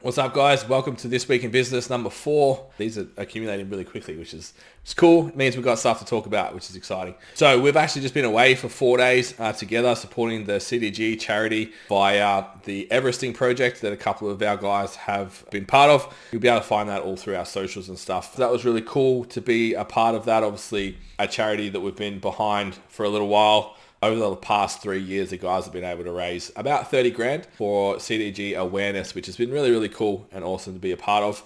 What's up, guys? Welcome to This Week in Business number 4. These are accumulating really quickly, which is cool. It means we've got stuff to talk about, which is exciting. So we've actually just been away for 4 days together supporting the CDG charity via the Everesting project that a couple of our guys have been part of. You'll be able to find that all through our socials and stuff. That was really cool to be a part of that. Obviously, a charity that we've been behind for a little while. Over the past 3 years, the guys have been able to raise about 30 grand for CDG awareness, which has been really, really cool and awesome to be a part of.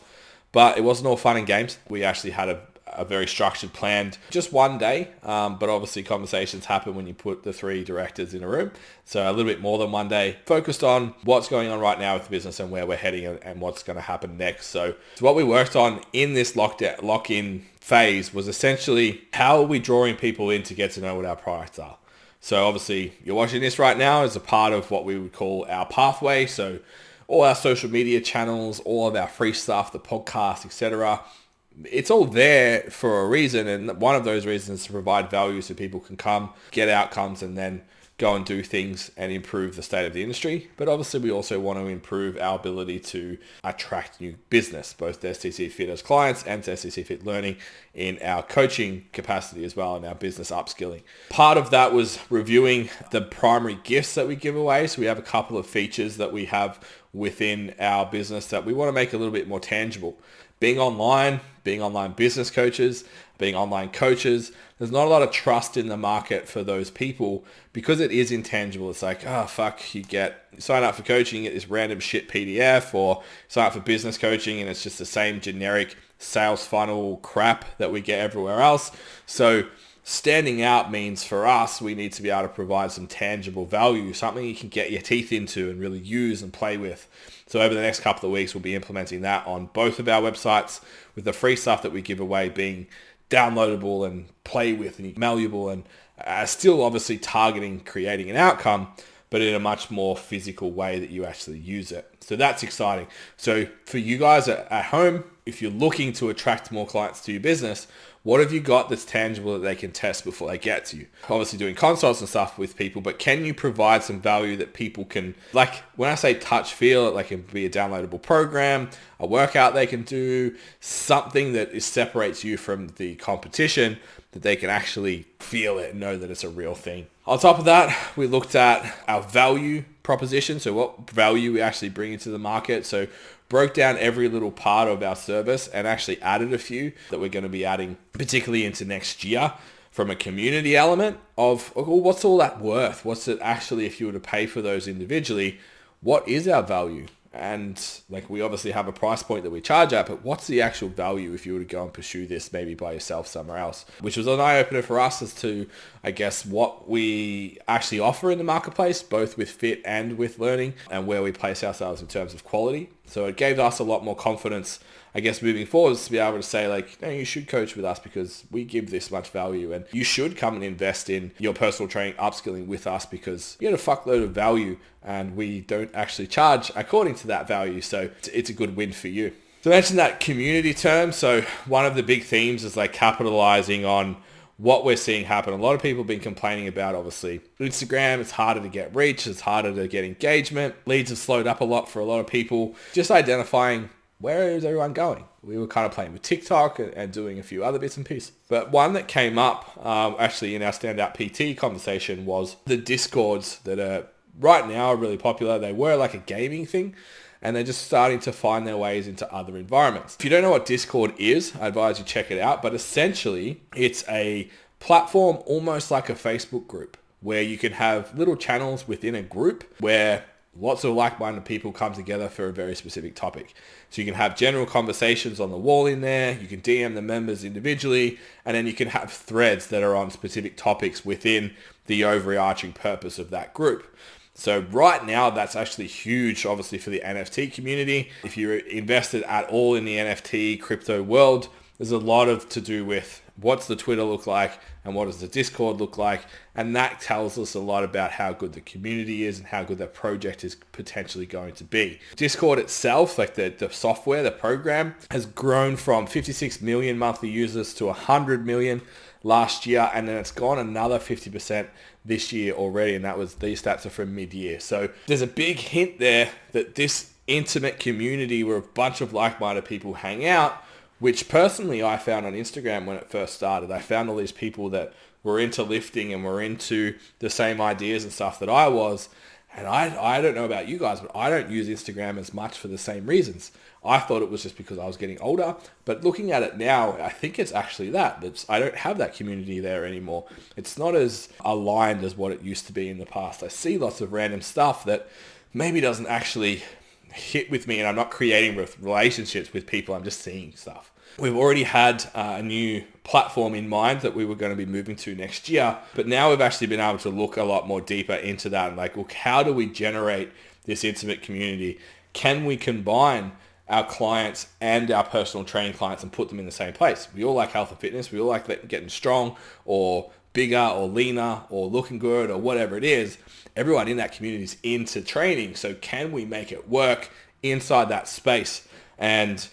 But it wasn't all fun and games. We actually had a very structured plan, just one day. But obviously conversations happen when you put the 3 directors in a room. So a little bit more than one day, focused on what's going on right now with the business and where we're heading and what's going to happen next. So what we worked on in this lock-in phase was essentially how are we drawing people in to get to know what our products are. So obviously you're watching this right now as a part of what we would call our pathway. So all our social media channels, all of our free stuff, the podcast, etc. It's all there for a reason. And one of those reasons is to provide value so people can come, get outcomes, and then go and do things and improve the state of the industry. But obviously we also want to improve our ability to attract new business, both to STC Fit as clients and to STC Fit Learning in our coaching capacity as well and our business upskilling. Part of that was reviewing the primary gifts that we give away. So we have a couple of features that we have within our business that we want to make a little bit more tangible. Being online business coaches, being online coaches, there's not a lot of trust in the market for those people because it is intangible. It's like, oh, fuck, you sign up for coaching, you get this random shit PDF, or sign up for business coaching and it's just the same generic sales funnel crap that we get everywhere else. So standing out means for us, we need to be able to provide some tangible value, something you can get your teeth into and really use and play with. So over the next couple of weeks, we'll be implementing that on both of our websites with the free stuff that we give away being downloadable and play with and malleable and still obviously targeting creating an outcome, but in a much more physical way that you actually use it. So that's exciting. So for you guys at home, if you're looking to attract more clients to your business, what have you got that's tangible that they can test before they get to you? Obviously doing consults and stuff with people, but can you provide some value that people can, like when I say touch, feel, it like it can be a downloadable program, a workout they can do, something that separates you from the competition that they can actually feel it and know that it's a real thing. On top of that, we looked at our value proposition. So what value we actually bring into the market. So broke down every little part of our service and actually added a few that we're going to be adding particularly into next year from a community element of, well, what's all that worth? What's it actually, if you were to pay for those individually, what is our value? And like we obviously have a price point that we charge at, but what's the actual value if you were to go and pursue this maybe by yourself somewhere else? Which was an eye-opener for us as to, I guess, what we actually offer in the marketplace, both with fit and with learning, and where we place ourselves in terms of quality. So it gave us a lot more confidence, I guess, moving forward, to be able to say like, no, you should coach with us because we give this much value, and you should come and invest in your personal training upskilling with us because you get a fuckload of value and we don't actually charge according to that value. So it's a good win for you. So I mentioned that community term. So one of the big themes is like capitalizing on what we're seeing happen. A lot of people have been complaining about, obviously, Instagram. It's harder to get reach. It's harder to get engagement. Leads have slowed up a lot for a lot of people. Just identifying where is everyone going? We were kind of playing with TikTok and doing a few other bits and pieces. But one that came up actually in our standout PT conversation was the Discords that are right now are really popular. They were like a gaming thing, and they're just starting to find their ways into other environments. If you don't know what Discord is, I advise you check it out. But essentially, it's a platform almost like a Facebook group where you can have little channels within a group where lots of like-minded people come together for a very specific topic. So you can have general conversations on the wall in there. You can DM the members individually, and then you can have threads that are on specific topics within the overarching purpose of that group. So right now, that's actually huge, obviously, for the NFT community. If you're invested at all in the NFT crypto world, there's a lot to do with what's the Twitter look like and what does the Discord look like. And that tells us a lot about how good the community is and how good that project is potentially going to be. Discord itself, like the software, the program, has grown from 56 million monthly users to 100 million last year, and then it's gone another 50% this year already, and these stats are from mid-year. So there's a big hint there that this intimate community where a bunch of like-minded people hang out, which personally I found on Instagram when it first started. I found all these people that were into lifting and were into the same ideas and stuff that I was. And I don't know about you guys, but I don't use Instagram as much for the same reasons. I thought it was just because I was getting older, but looking at it now, I think it's actually that. I don't have that community there anymore. It's not as aligned as what it used to be in the past. I see lots of random stuff that maybe doesn't actually hit with me, and I'm not creating relationships with people. I'm just seeing stuff. We've already had a new platform in mind that we were going to be moving to next year, but now we've actually been able to look a lot more deeper into that and like, look, how do we generate this intimate community? Can we combine our clients and our personal training clients and put them in the same place? We all like health and fitness. We all like getting strong or bigger or leaner or looking good or whatever it is. Everyone in that community is into training. So can we make it work inside that space and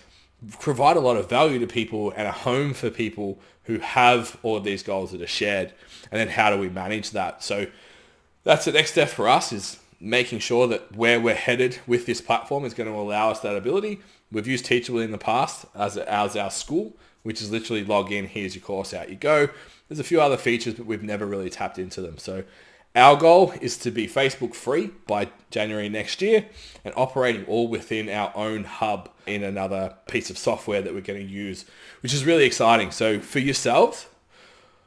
provide a lot of value to people and a home for people who have all of these goals that are shared? And then how do we manage that? So that's the next step for us, is making sure that where we're headed with this platform is going to allow us that ability. We've used Teachable in the past as our school, which is literally log in, here's your course, out you go. There's a few other features, but we've never really tapped into them. So our goal is to be Facebook free by January next year and operating all within our own hub in another piece of software that we're going to use, which is really exciting. So for yourselves,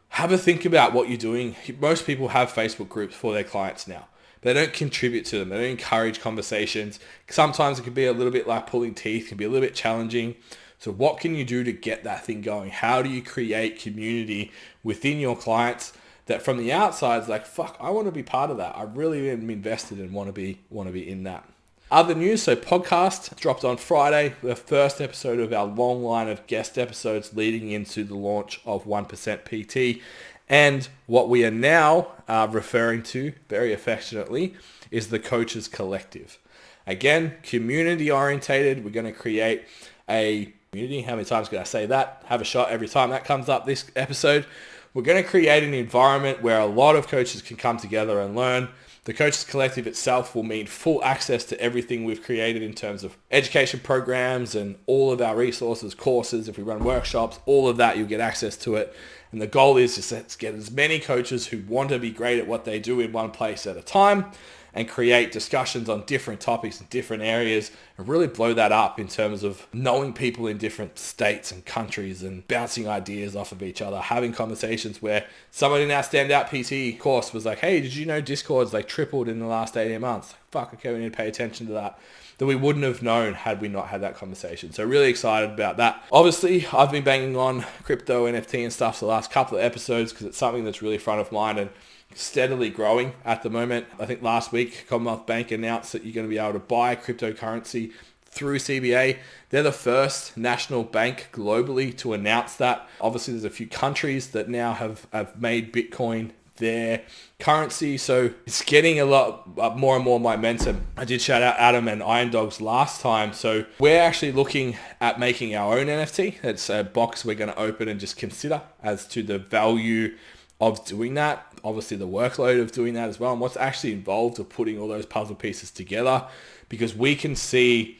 have a think about what you're doing. Most people have Facebook groups for their clients now. They don't contribute to them. They don't encourage conversations. Sometimes it can be a little bit like pulling teeth, can be a little bit challenging. So what can you do to get that thing going? How do you create community within your clients that from the outside is like, fuck, I want to be part of that. I really am invested and want to be in that. Other news, so podcast dropped on Friday, the first episode of our long line of guest episodes leading into the launch of 1% PT. And what we are now referring to very affectionately is the Coaches Collective. Again, community orientated. We're going to create a community. How many times can I say that? Have a shot every time that comes up this episode. We're going to create an environment where a lot of coaches can come together and learn. The Coaches Collective itself will mean full access to everything we've created in terms of education programs and all of our resources, courses. If we run workshops, all of that, you'll get access to it. And the goal is to get as many coaches who want to be great at what they do in one place at a time and create discussions on different topics in different areas and really blow that up in terms of knowing people in different states and countries and bouncing ideas off of each other, having conversations where someone in our standout PT course was like, hey, did you know Discord's like tripled in the last 18 months? Fuck, okay, we need to pay attention to that we wouldn't have known had we not had that conversation. So really excited about that. Obviously, I've been banging on crypto, NFT and stuff for the last couple of episodes because it's something that's really front of mind and steadily growing at the moment. I think last week, Commonwealth Bank announced that you're going to be able to buy cryptocurrency through CBA. They're the first national bank globally to announce that. Obviously, there's a few countries that now have made Bitcoin their currency, so it's getting a lot more and more momentum. I did shout out Adam and Iron Dogs last time, so we're actually looking at making our own NFT. It's a box we're going to open and just consider as to the value of doing that, obviously the workload of doing that as well, and what's actually involved of putting all those puzzle pieces together, because we can see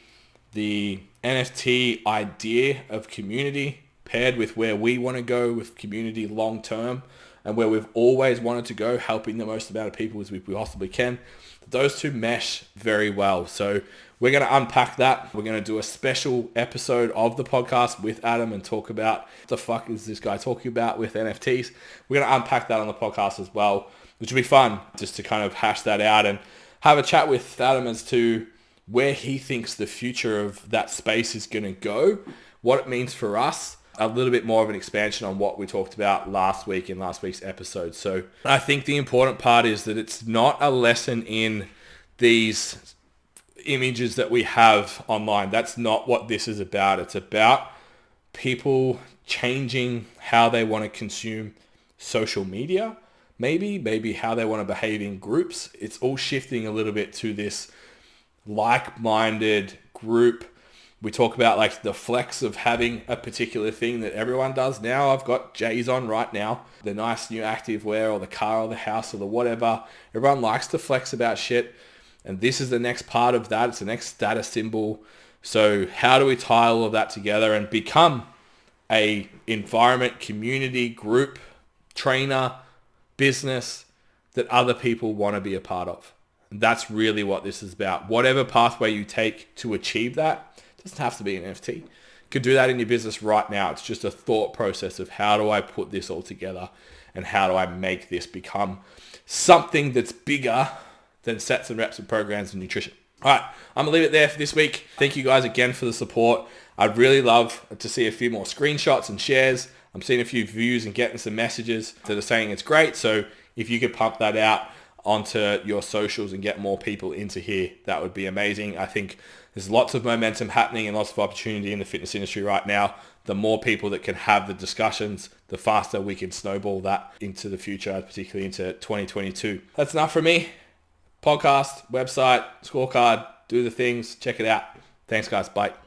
the NFT idea of community paired with where we want to go with community long term and where we've always wanted to go, helping the most amount of people as we possibly can. Those two mesh very well. So we're going to unpack that. We're going to do a special episode of the podcast with Adam and talk about what the fuck is this guy talking about with NFTs. We're going to unpack that on the podcast as well, which will be fun just to kind of hash that out and have a chat with Adam as to where he thinks the future of that space is going to go, what it means for us, a little bit more of an expansion on what we talked about last week in last week's episode. So I think the important part is that it's not a lesson in these images that we have online. That's not what this is about. It's about people changing how they want to consume social media, maybe how they want to behave in groups. It's all shifting a little bit to this like-minded group. We talk about like the flex of having a particular thing that everyone does now. I've got J's on right now, the nice new active wear or the car or the house or the whatever. Everyone likes to flex about shit. And this is the next part of that. It's the next status symbol. So how do we tie all of that together and become a environment, community, group, trainer, business that other people want to be a part of? And that's really what this is about. Whatever pathway you take to achieve that, it doesn't have to be an NFT. You could do that in your business right now. It's just a thought process of how do I put this all together and how do I make this become something that's bigger than sets and reps and programs and nutrition. All right, I'm going to leave it there for this week. Thank you guys again for the support. I'd really love to see a few more screenshots and shares. I'm seeing a few views and getting some messages that are saying it's great. So if you could pump that out onto your socials and get more people into here, that would be amazing. I think there's lots of momentum happening and lots of opportunity in the fitness industry right now. The more people that can have the discussions, the faster we can snowball that into the future, particularly into 2022. That's enough for me. Podcast, website, scorecard, do the things, check it out. Thanks guys, bye.